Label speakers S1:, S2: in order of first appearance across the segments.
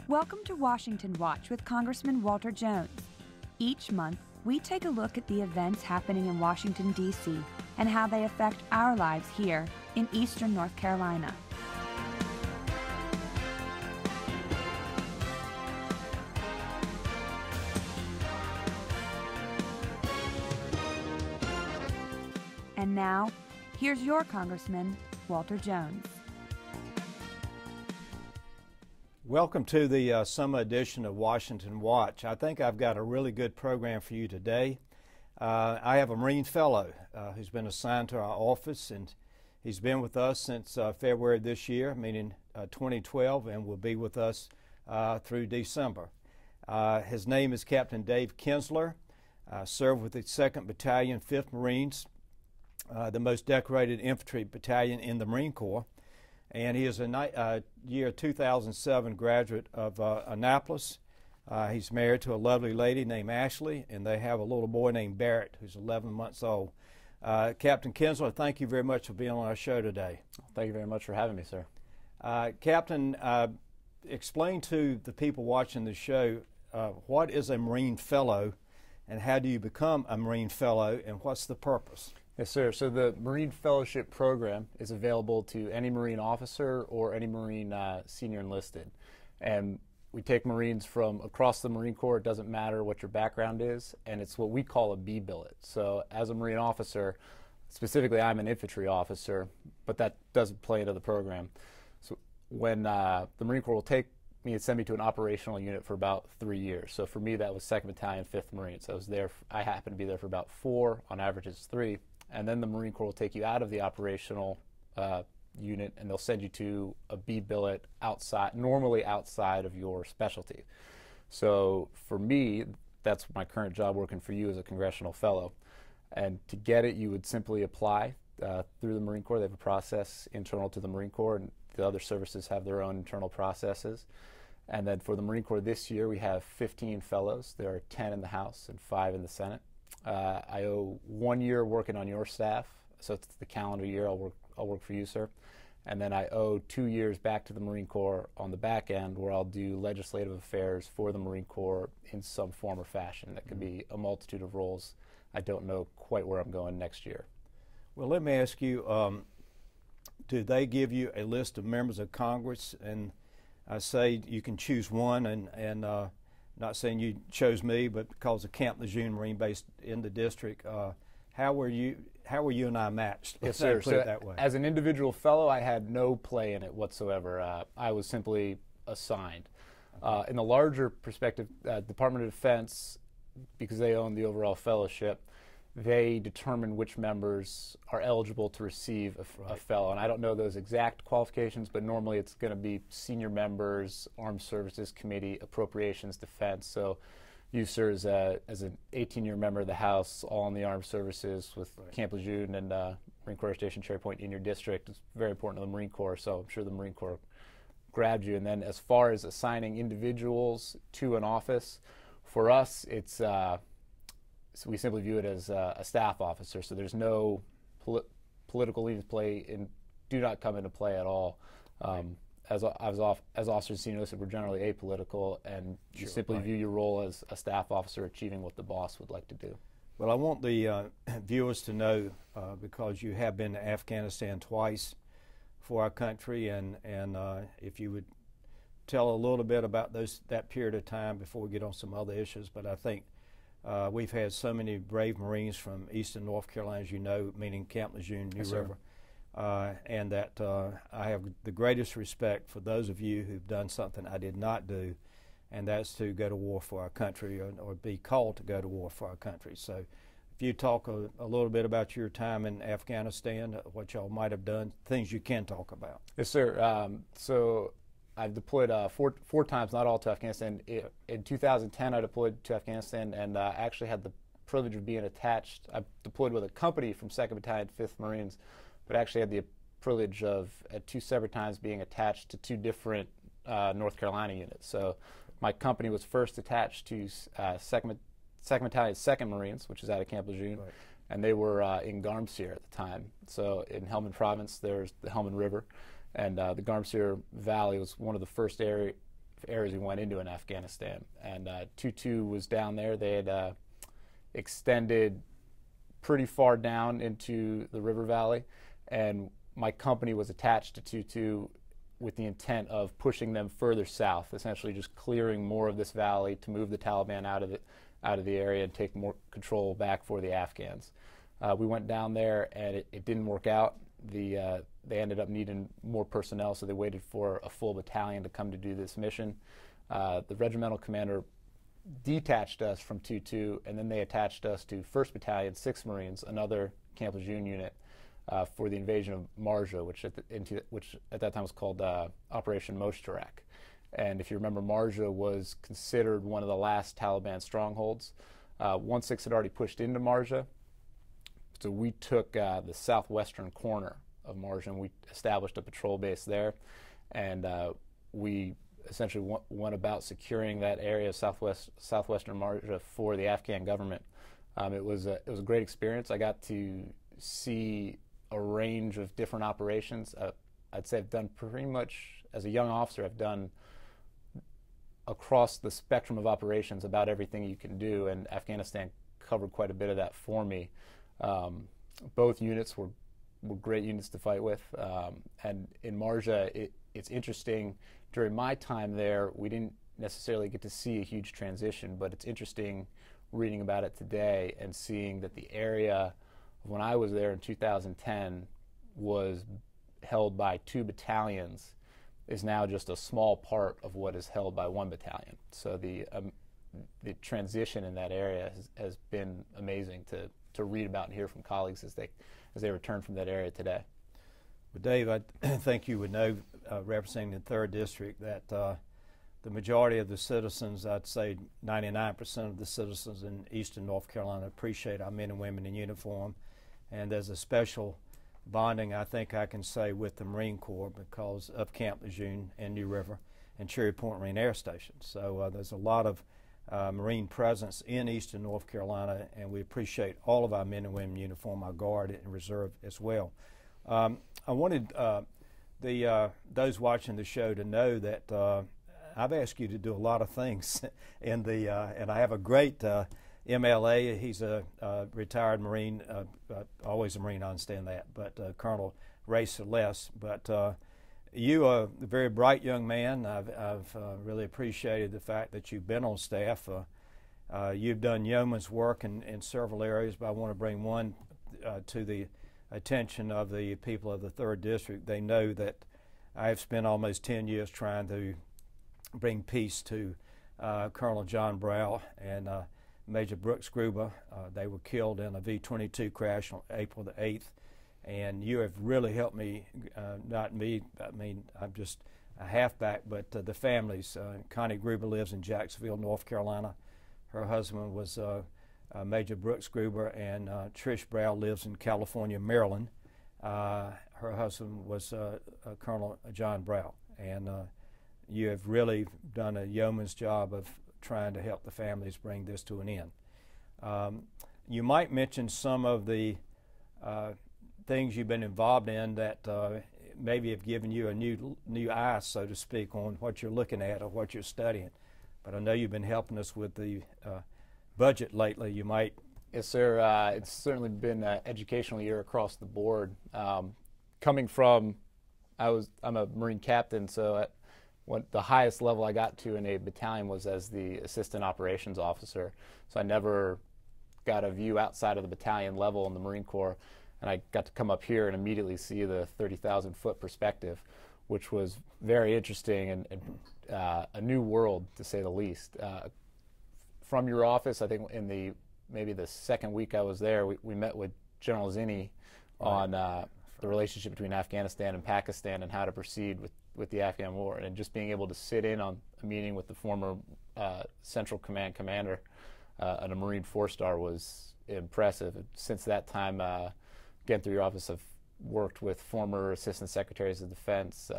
S1: Welcome to Washington Watch with Congressman Walter Jones. Each month, we take a look at the events happening in Washington, D.C. and how they affect our lives here in eastern North Carolina. And now, here's your Congressman, Walter Jones.
S2: Welcome to the summer edition of Washington Watch. I think I've got a really good program for you today. I have a Marine Fellow who's been assigned to our office, and he's been with us since February this year, meaning 2012, and will be with us through December. His name is Captain Dave Kinzler. Served with the 2nd Battalion, 5th Marines, the most decorated infantry battalion in the Marine Corps. And he is a year 2007 graduate of Annapolis. He's married to a lovely lady named Ashley, and they have a little boy named Barrett, who's 11 months old. Captain Kinzler, thank you very much for being on our show today.
S3: Thank you very much for having me, sir.
S2: Captain, explain to the people watching the show what is a Marine Fellow, and how do you become a Marine Fellow, and what's the purpose?
S3: Yes, sir. So the Marine Fellowship Program is available to any Marine officer or any Marine senior enlisted. And we take Marines from across the Marine Corps. It doesn't matter what your background is, and it's what we call a B billet. So as a Marine officer, specifically I'm an infantry officer, but that doesn't play into the program. So when the Marine Corps will take me and send me to an operational unit for about 3 years. So for me, that was 2nd Battalion, 5th Marines. I was there. I happened to be there for about 4. On average, it's 3. And then the Marine Corps will take you out of the operational unit, and they'll send you to a B billet outside, normally outside of your specialty. So for me, that's my current job working for you as a congressional fellow. And to get it, you would simply apply through the Marine Corps. They have a process internal to the Marine Corps, and the other services have their own internal processes. And then for the Marine Corps this year, we have 15 fellows. There are 10 in the House and 5 in the Senate. I owe 1 year working on your staff, so it's the calendar year I'll work for you, sir. And then I owe 2 years back to the Marine Corps on the back end, where I'll do legislative affairs for the Marine Corps in some form or fashion. That could be a multitude of roles. I don't know quite where I'm going next year.
S2: Well, let me ask you, do they give you a list of members of Congress, and I say you can choose one, and not saying you chose me, but because of Camp Lejeune Marine Base in the district, how were you and I matched?
S3: Yes, sir.
S2: Put it that way.
S3: As an individual fellow, I had no play in it whatsoever. I was simply assigned. In the larger perspective, Department of Defense, because they own the overall fellowship, they determine which members are eligible to receive a fellow. And I don't know those exact qualifications, but normally it's going to be senior members, Armed Services Committee, Appropriations, Defense. So you, sir, as an 18-year member of the House, all in the Armed Services with Camp Lejeune and Marine Corps Station Cherry Point in your district, it's very important to the Marine Corps, so I'm sure the Marine Corps grabbed you. And then as far as assigning individuals to an office, for us, it's so we simply view it as a staff officer, so there's no political leaders do not come into play at all. As officers and senior enlisted, we're generally apolitical, and you simply view your role as a staff officer achieving what the boss would like to do.
S2: Well, I want the viewers to know, because you have been to Afghanistan twice for our country, and if you would tell a little bit about that period of time before we get on some other issues. But I think we've had so many brave Marines from eastern North Carolina, as you know, meaning Camp Lejeune, New River, and that I have the greatest respect for those of you who've done something I did not do, and that's to go to war for our country, or be called to go to war for our country. So if you talk a little bit about your time in Afghanistan, what y'all might have done, things you can talk about.
S3: Yes, sir. So I've deployed four times, not all to Afghanistan. In 2010, I deployed to Afghanistan, and I actually had the privilege of being attached. I deployed with a company from 2nd Battalion, 5th Marines, but actually had the privilege of, at 2 separate times, being attached to 2 different North Carolina units. So my company was first attached to 2nd Battalion, 2nd Marines, which is out of Camp Lejeune, and they were in Garmsir at the time. So in Helmand Province, there's the Helmand River, and the Garmsir Valley was one of the first areas we went into in Afghanistan. And 2-2 was down there. They had extended pretty far down into the river valley, and my company was attached to 2-2 with the intent of pushing them further south, essentially just clearing more of this valley to move the Taliban out of the area and take more control back for the Afghans. We went down there, and it didn't work out. They ended up needing more personnel, so they waited for a full battalion to come to do this mission. The regimental commander detached us from 2-2, and then they attached us to 1st Battalion, 6th Marines, another Camp Lejeune unit, for the invasion of Marja, which at that time was called Operation Moshtarak. And if you remember, Marja was considered one of the last Taliban strongholds. 1-6 had already pushed into Marja, so we took the southwestern corner of Marja, and we established a patrol base there, and we essentially went about securing that area of southwestern Marja for the Afghan government. It was a great experience. I got to see a range of different operations. I'd say I've done pretty much, as a young officer, I've done across the spectrum of operations about everything you can do, and Afghanistan covered quite a bit of that for me. Both units were great units to fight with, and in Marja, it's interesting. During my time there, we didn't necessarily get to see a huge transition, but it's interesting reading about it today and seeing that the area when I was there in 2010 was held by 2 battalions is now just a small part of what is held by 1 battalion. So the transition in that area has been amazing to read about and hear from colleagues as they return from that area today.
S2: Well, Dave, I think you would know, representing the 3rd District, that the majority of the citizens, I'd say 99% of the citizens in eastern North Carolina, appreciate our men and women in uniform. And there's a special bonding, I think I can say, with the Marine Corps because of Camp Lejeune and New River and Cherry Point Marine Air Station. So there's a lot of Marine presence in eastern North Carolina, and we appreciate all of our men and women in uniform, our Guard and Reserve as well. I wanted those watching the show to know that I've asked you to do a lot of things and I have a great MLA. He's a retired Marine, always a Marine, I understand that, but Colonel Ray Celeste. But you are a very bright young man. I've really appreciated the fact that you've been on staff. You've done yeoman's work in several areas, but I want to bring one to the attention of the people of the 3rd District. They know that I have spent almost 10 years trying to bring peace to Colonel John Brow and Major Brooks Gruber. They were killed in a V-22 crash on April the 8th, and you have really helped me, not me, I mean, I'm just a halfback, but the families. Connie Gruber lives in Jacksonville, North Carolina. Her husband was Major Brooks Gruber, and Trish Brow lives in California, Maryland. Her husband was Colonel John Brow, and you have really done a yeoman's job of trying to help the families bring this to an end. You might mention some of the things you've been involved in that maybe have given you a new eye, so to speak, on what you're looking at or what you're studying. But I know you've been helping us with the budget lately. You might.
S3: Yes, sir. It's certainly been an educational year across the board. Coming from, I'm a Marine captain, so the highest level I got to in a battalion was as the assistant operations officer. So I never got a view outside of the battalion level in the Marine Corps, and I got to come up here and immediately see the 30,000-foot perspective, which was very interesting and a new world, to say the least. From your office, I think in maybe the second week I was there, we met with General Zinni on the relationship between Afghanistan and Pakistan and how to proceed with the Afghan war, and just being able to sit in on a meeting with the former Central Command commander and a Marine 4-star was impressive. Since that time, getting through your office, I've worked with former Assistant Secretaries of Defense,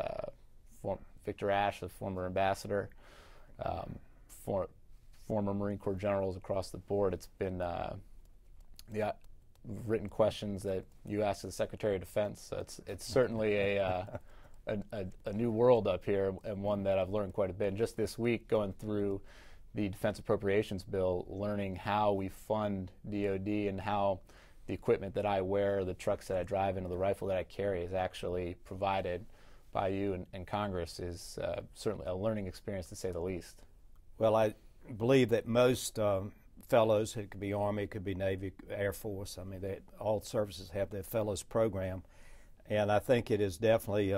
S3: Victor Ashe, the former ambassador, former Marine Corps generals across the board. It's been the written questions that you asked the Secretary of Defense. So it's certainly a a new world up here, and one that I've learned quite a bit. And just this week, going through the Defense Appropriations Bill, learning how we fund DOD and how the equipment that I wear, the trucks that I drive, and the rifle that I carry is actually provided by you and Congress is certainly a learning experience, to say the least.
S2: Well, I believe that most fellows, it could be Army, it could be Navy, Air Force, I mean, all services have their fellows program. And I think it is definitely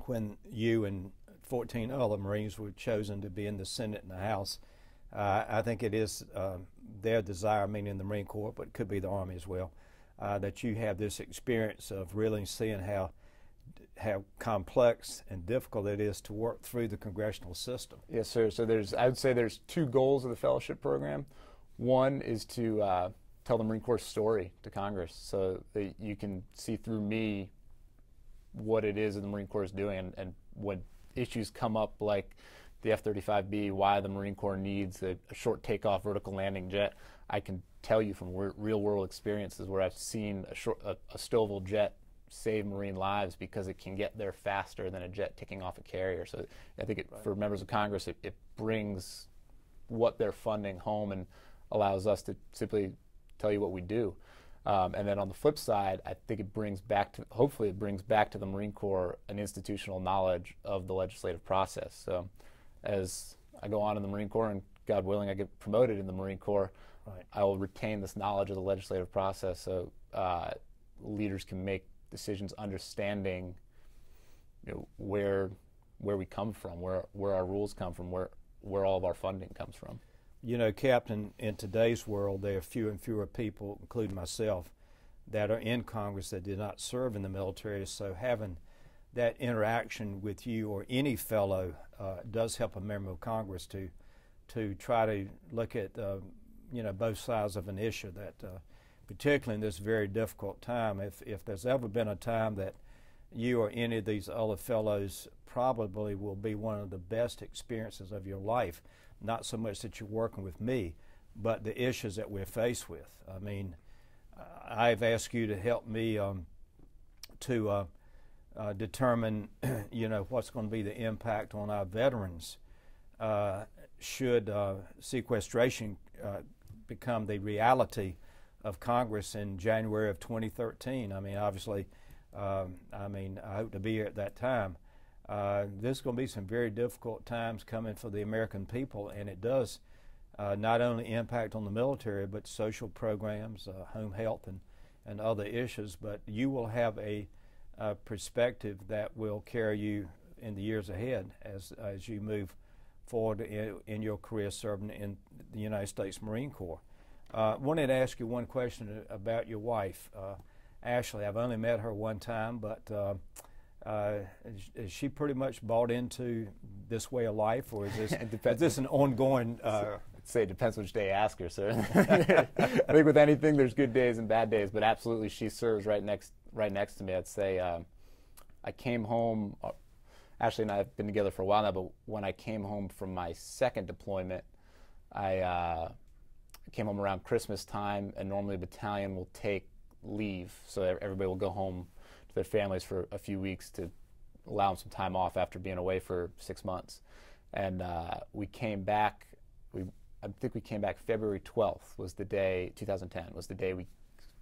S2: when you and 14 other Marines were chosen to be in the Senate and the House, I think it is their desire, meaning the Marine Corps, but it could be the Army as well, that you have this experience of really seeing how complex and difficult it is to work through the congressional system.
S3: Yes, sir. So I would say there's two goals of the fellowship program. One is to tell the Marine Corps story to Congress, so that you can see through me what it is that the Marine Corps is doing, and when issues come up like the F-35B, why the Marine Corps needs a short takeoff vertical landing jet, I can tell you from real world experiences where I've seen a stowable jet save Marine lives because it can get there faster than a jet taking off a carrier. So I think for members of Congress, it brings what they're funding home and allows us to simply tell you what we do. And then on the flip side, I think hopefully it brings back to the Marine Corps an institutional knowledge of the legislative process. So as I go on in the Marine Corps, and God willing I get promoted in the Marine Corps, right, I will retain this knowledge of the legislative process, so leaders can make decisions understanding, where we come from, where our rules come from, where all of our funding comes from.
S2: You know, Captain, in today's world, there are fewer and fewer people, including myself, that are in Congress that did not serve in the military. So having that interaction with you or any fellow does help a member of Congress to try to look at both sides of an issue. That particularly in this very difficult time, if there's ever been a time that you or any of these other fellows probably will be one of the best experiences of your life. Not so much that you're working with me, but the issues that we're faced with. I mean, I've asked you to help me to determine, what's going to be the impact on our veterans should sequestration become the reality of Congress in January of 2013. I mean, obviously, I hope to be here at that time. There's going to be some very difficult times coming for the American people, and it does not only impact on the military, but social programs, home health, and other issues. But you will have a perspective that will carry you in the years ahead as you move forward in your career serving in the United States Marine Corps. I wanted to ask you one question about your wife, Ashley. I've only met her one time, but is she pretty much bought into this way of life, or is this an ongoing?
S3: I'd say it depends which day you ask her, sir. I think with anything, there's good days and bad days, but absolutely, she serves right next to me. I'd say I came home. Ashley and I have been together for a while now, but when I came home from my second deployment, I came home around Christmas time, and normally a battalion will take leave, so everybody will go home to their families for a few weeks to allow them some time off after being away for 6 months. And we came back, I think we came back February 12th was the day, 2010, was the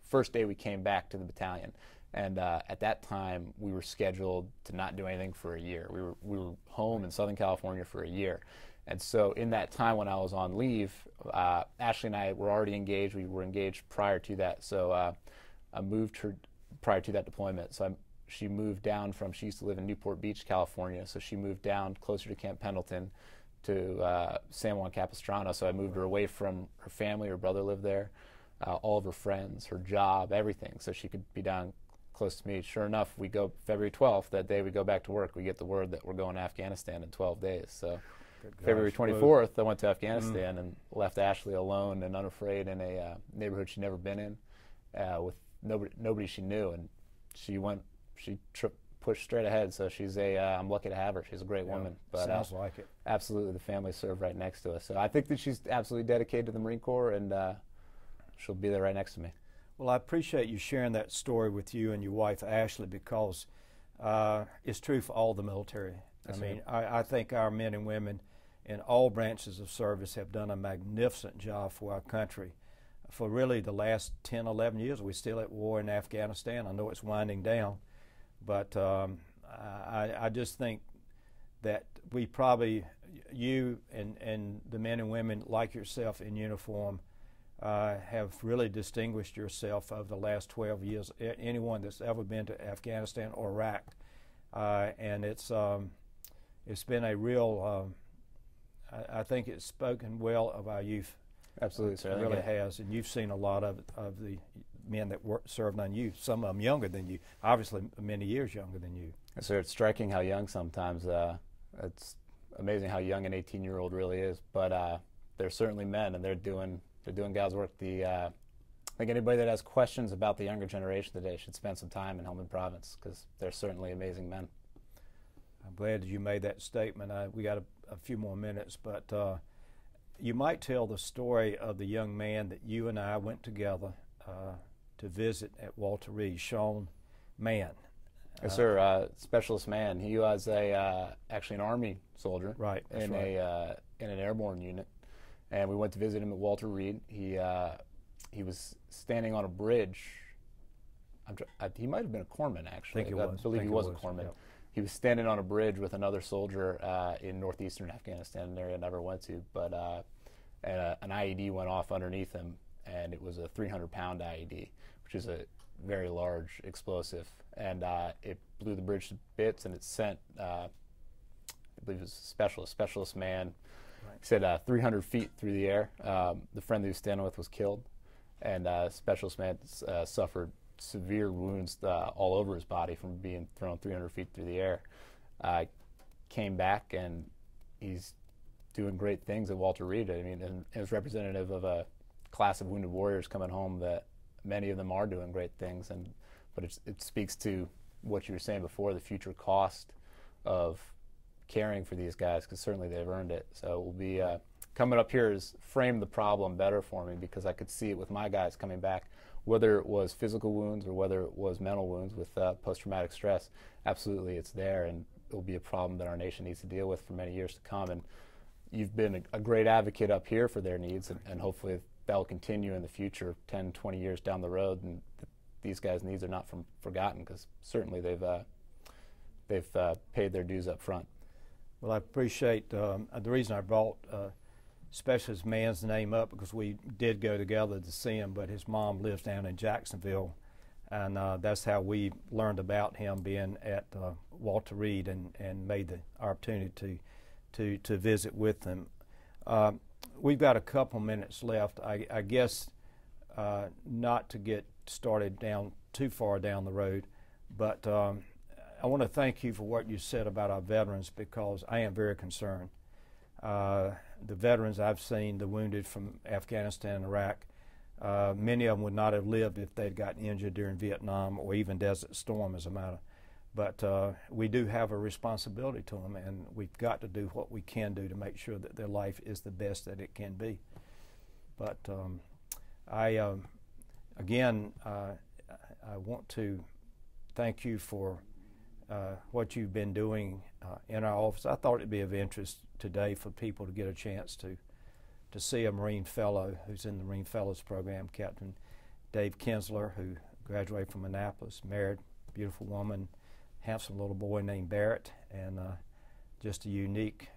S3: first day we came back to the battalion. And at that time, we were scheduled to not do anything for a year. We were home in Southern California for a year. And so in that time when I was on leave, Ashley and I were already engaged. We were engaged prior to that. So I moved her prior to that deployment. So she moved down she used to live in Newport Beach, California. So she moved down closer to Camp Pendleton to San Juan Capistrano. So I moved her away from her family. Her brother lived there, all of her friends, her job, everything. So she could be down close to me. Sure enough, we go February 12th, that day we go back to work. We get the word that we're going to Afghanistan in 12 days. So February 24th, I went to Afghanistan and left Ashley alone and unafraid in a neighborhood she'd never been in with nobody she knew. And she pushed straight ahead. So she's I'm lucky to have her. She's a great woman. But
S2: sounds like it.
S3: Absolutely, the family served right next to us. So I think that she's absolutely dedicated to the Marine Corps, and she'll be there right next to me.
S2: Well, I appreciate you sharing that story with you and your wife, Ashley, because is true for all the military.
S3: That's
S2: I mean,
S3: right.
S2: I think our men and women in all branches of service have done a magnificent job for our country. For really the last 10, 11 years, we're still at war in Afghanistan. I know it's winding down, but I just think that we probably, you and the men and women like yourself in uniform, have really distinguished yourself over the last 12 years. Anyone that's ever been to Afghanistan or Iraq, and it's been a real. I think it's spoken well of our youth.
S3: Absolutely, sir.
S2: It really has, and you've seen a lot of the men that served on you. Some of them younger than you, obviously many years younger than you.
S3: Yes, sir. It's striking how young sometimes. It's amazing how young an 18-year-old really is. But they're certainly men, and they're doing God's work. I think anybody that has questions about the younger generation today should spend some time in Helmand Province, because they're certainly amazing men.
S2: I'm glad that you made that statement. We got a few more minutes, but you might tell the story of the young man that you and I went together to visit at Walter Reed, Sean Mann.
S3: Yes, sir. Specialist Mann. He was actually an Army soldier,
S2: Right. That's
S3: in
S2: right.
S3: In an airborne unit, and we went to visit him at Walter Reed. He was standing on a bridge. He might have been a corpsman, actually.
S2: I
S3: believe he was a corpsman.
S2: Yep.
S3: He was standing on a bridge with another soldier in northeastern Afghanistan, an area I never went to, but an IED went off underneath him, and it was a 300-pound IED, which is a very large explosive, and it blew the bridge to bits, and it sent, I believe it was a specialist man,
S2: Right.
S3: He said 300 feet through the air. The friend that he was standing with was killed, and specialist man suffered severe wounds all over his body from being thrown 300 feet through the air. Came back, and he's doing great things at Walter Reed. I mean, and it was representative of a class of wounded warriors coming home that many of them are doing great things. But it speaks to what you were saying before, the future cost of caring for these guys, because certainly they've earned it. So it will be coming up here has framed the problem better for me, because I could see it with my guys coming back, whether it was physical wounds or whether it was mental wounds with post-traumatic stress. Absolutely, it's there, and it will be a problem that our nation needs to deal with for many years to come. And you've been a great advocate up here for their needs, and hopefully that will continue in the future, 10, 20 years down the road, and these guys' needs are not forgotten, because certainly they've paid their dues up front.
S2: Well, I appreciate the reason I brought Specialist Mann's name up, because we did go together to see him, but his mom lives down in Jacksonville, and that's how we learned about him, being at Walter Reed, and made the opportunity to visit with them. We've got a couple minutes left. I guess not to get started down too far down the road, but I want to thank you for what you said about our veterans, because I am very concerned. The veterans I've seen, the wounded from Afghanistan and Iraq, many of them would not have lived if they'd gotten injured during Vietnam or even Desert Storm, as a matter. But we do have a responsibility to them, and we've got to do what we can do to make sure that their life is the best that it can be. But again, I want to thank you for what you've been doing in our office. I thought it'd be of interest today for people to get a chance to see a Marine Fellow who's in the Marine Fellows Program, Captain Dave Kinzler, who graduated from Annapolis, married, beautiful woman, handsome little boy named Barrett, and just a unique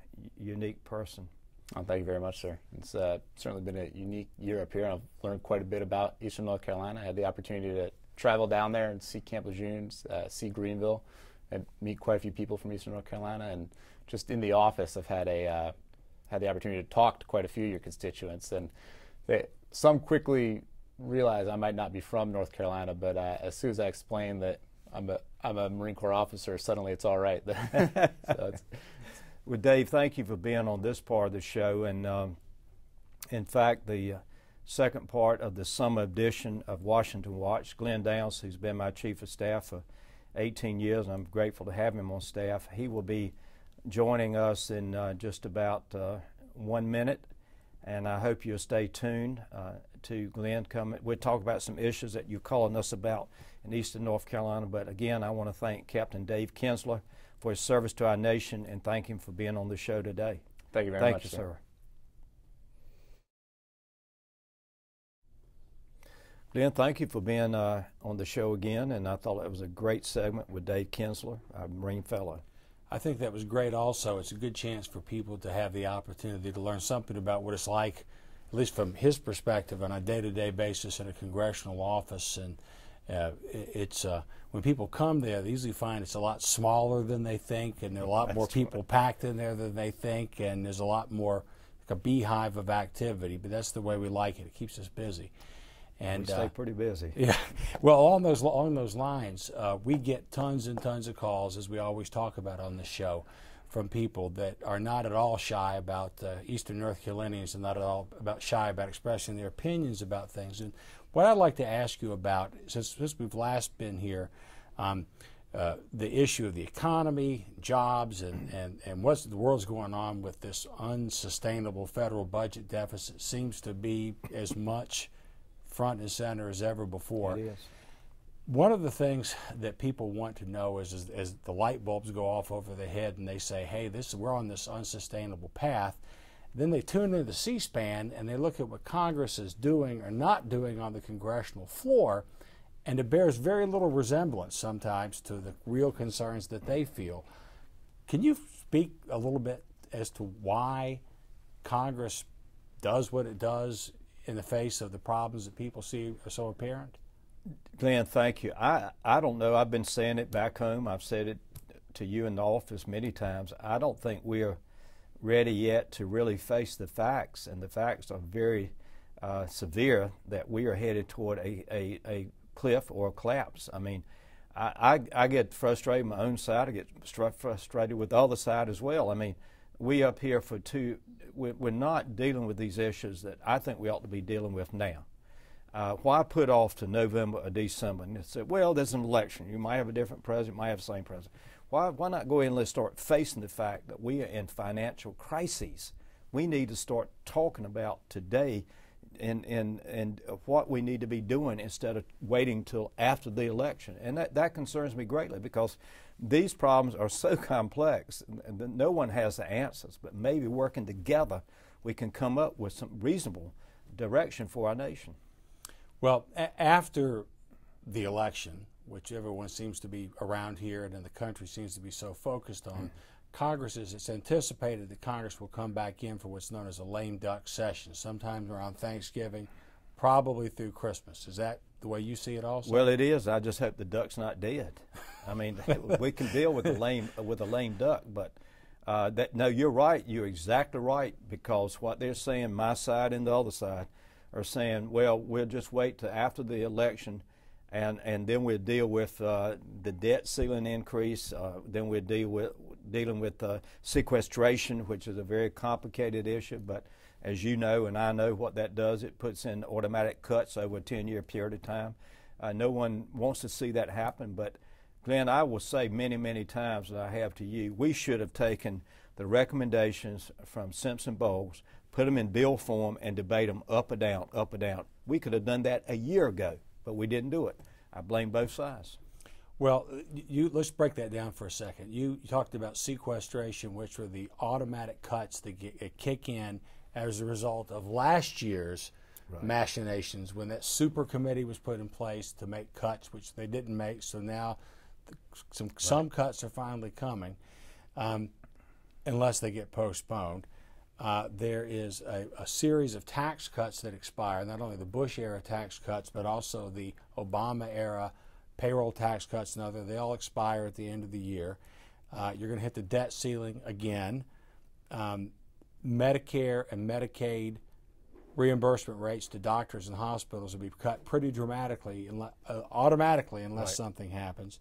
S2: person.
S3: Oh, thank you very much, sir. It's certainly been a unique year up here. I've learned quite a bit about Eastern North Carolina. I had the opportunity to travel down there and see Camp Lejeune, see Greenville, and meet quite a few people from Eastern North Carolina. And just in the office, I've had the opportunity to talk to quite a few of your constituents, and some quickly realize I might not be from North Carolina, but as soon as I explain that I'm a Marine Corps officer, suddenly it's all right. So
S2: Well, Dave, thank you for being on this part of the show. And in fact, the second part of the summer edition of Washington Watch, Glenn Downs, who's been my chief of staff for 18 years, and I'm grateful to have him on staff. He will be joining us in just about 1 minute, and I hope you'll stay tuned to Glenn coming. We'll talk about some issues that you're calling us about in Eastern North Carolina. But again, I want to thank Captain Dave Kinzler for his service to our nation and thank him for being on the show today.
S3: Thank you very much,
S2: Thank you, sir. Glenn, thank you for being on the show again, and I thought it was a great segment with Dave Kinzler, our Marine Fellow.
S4: I think that was great also. It's a good chance for people to have the opportunity to learn something about what it's like, at least from his perspective, on a day-to-day basis in a congressional office. And when people come there, they usually find it's a lot smaller than they think, and there are a lot more people packed in there than they think, and there's a lot more, like a beehive of activity. But that's the way we like it. It keeps us busy. And
S2: we stay pretty busy.
S4: Yeah. Well, along those lines, we get tons and tons of calls, as we always talk about on this show, from people that are not at all shy about Eastern North Carolinians and not at all shy about expressing their opinions about things. And what I'd like to ask you about, since we've last been here, the issue of the economy, jobs, and what the world's going on with this unsustainable federal budget deficit seems to be as much front and center as ever before.
S2: It is.
S4: One of the things that people want to know is as the light bulbs go off over their head and they say, hey, we're on this unsustainable path, then they tune into C-SPAN and they look at what Congress is doing or not doing on the congressional floor, and it bears very little resemblance sometimes to the real concerns that they feel. Can you speak a little bit as to why Congress does what it does in the face of the problems that people see are so apparent?
S2: Glenn, thank you. I don't know. I've been saying it back home. I've said it to you in the office many times. I don't think we are ready yet to really face the facts, and the facts are very severe that we are headed toward a cliff or a collapse. I mean, I get frustrated on my own side. I get frustrated with the other side as well. I mean, we up here we're not dealing with these issues that I think we ought to be dealing with now. Why put off to November or December and say, well, there's an election. You might have a different president, might have the same president. Why not go ahead and let's start facing the fact that we are in financial crises? We need to start talking about today and what we need to be doing instead of waiting till after the election. And that concerns me greatly because these problems are so complex and no one has the answers, but maybe working together we can come up with some reasonable direction for our nation.
S4: Well, after the election, which everyone seems to be around here and in the country seems to be so focused on, it's anticipated that Congress will come back in for what's known as a lame duck session, sometime around Thanksgiving, probably through Christmas. Is that the way you see it also?
S2: Well, it is. I just hope the duck's not dead. I mean, we can deal with a lame duck, but no, you're right. You're exactly right, because what they're saying, my side and the other side, are saying, well, we'll just wait till after the election, and then we'll deal with the debt ceiling increase. Then we'll dealing with sequestration, which is a very complicated issue. But as you know, and I know what that does, it puts in automatic cuts over a 10-year period of time. No one wants to see that happen. But Glenn, I will say many, many times that I have to you, we should have taken the recommendations from Simpson Bowles, put them in bill form, and debate them up or down, up or down. We could have done that a year ago, but we didn't do it. I blame both sides.
S4: Well, let's break that down for a second. You talked about sequestration, which were the automatic cuts that kick in as a result of last year's machinations when that super committee was put in place to make cuts, which they didn't make. So now some cuts are finally coming, unless they get postponed. There is a series of tax cuts that expire, not only the Bush-era tax cuts, but also the Obama-era payroll tax cuts and others. They all expire at the end of the year. You're going to hit the debt ceiling again. Medicare and Medicaid reimbursement rates to doctors and hospitals will be cut pretty dramatically, automatically, unless something happens.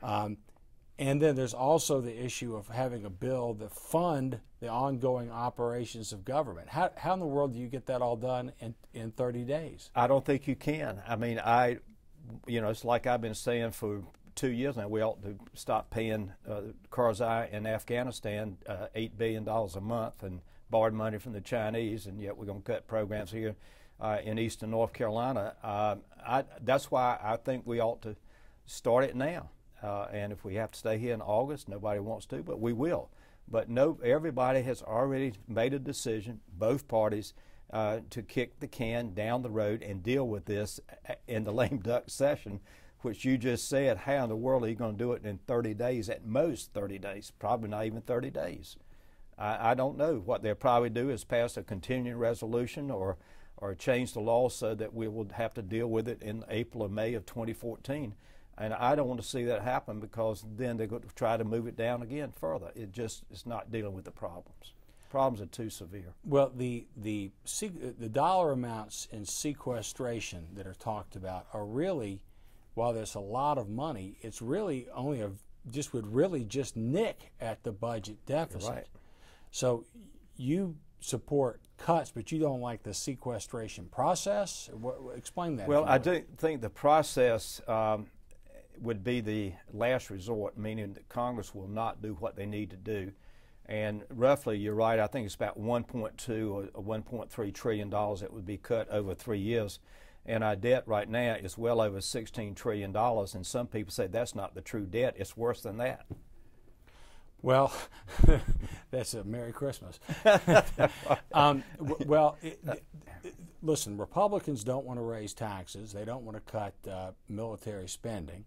S4: And then there's also the issue of having a bill that fund the ongoing operations of government. How in the world do you get that all done in 30 days?
S2: I don't think you can. I mean, it's like I've been saying for 2 years now, we ought to stop paying Karzai in Afghanistan $8 billion a month and borrowed money from the Chinese, and yet we're going to cut programs here. in eastern North Carolina. That's why I think we ought to start it now. And if we have to stay here in August, nobody wants to, but we will. But no, everybody has already made a decision, both parties, to kick the can down the road and deal with this in the lame duck session, which you just said, how in the world are you going to do it in 30 days, at most 30 days, probably not even 30 days. I don't know. What they'll probably do is pass a continuing resolution or change the law so that we will have to deal with it in April or May of 2014. And I don't want to see that happen, because then they're going to try to move it down again further. It's not dealing with the problems. Problems are too severe.
S4: Well, the dollar amounts in sequestration that are talked about are really, while there's a lot of money, it's really only would really just nick at the budget deficit.
S2: Right.
S4: So you support cuts, but you don't like the sequestration process? Explain that.
S2: Well, I do think the process would be the last resort, meaning that Congress will not do what they need to do. And roughly, you're right, I think it's about $1.2 or $1.3 trillion that would be cut over 3 years. And our debt right now is well over $16 trillion. And some people say that's not the true debt. It's worse than that.
S4: Well, that's a Merry Christmas. Listen, Republicans don't want to raise taxes. They don't want to cut military spending.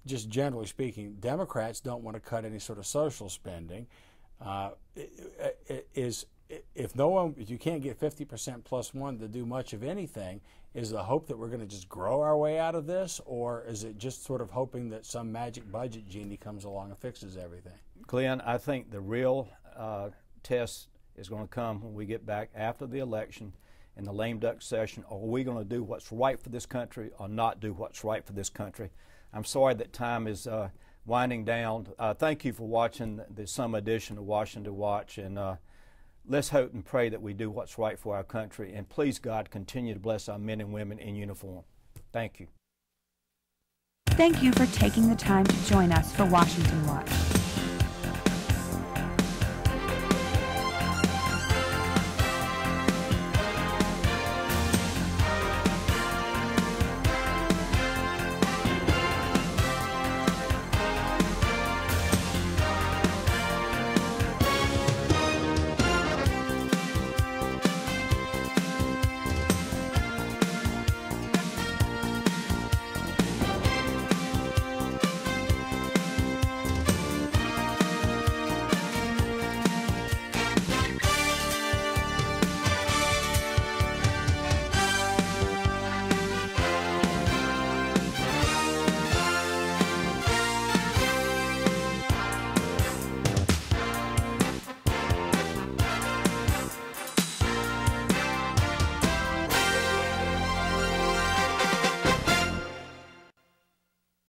S4: Just generally speaking, Democrats don't want to cut any sort of social spending. If you can't get 50% plus one to do much of anything, is the hope that we're going to just grow our way out of this, or is it just sort of hoping that some magic budget genie comes along and fixes everything?
S2: Glenn, I think the real test is going to come when we get back after the election in the lame duck session. Are we going to do what's right for this country or not do what's right for this country? I'm sorry that time is winding down. Thank you for watching the summer edition of Washington Watch, and let's hope and pray that we do what's right for our country. And please, God, continue to bless our men and women in uniform. Thank you.
S1: Thank you for taking the time to join us for Washington Watch.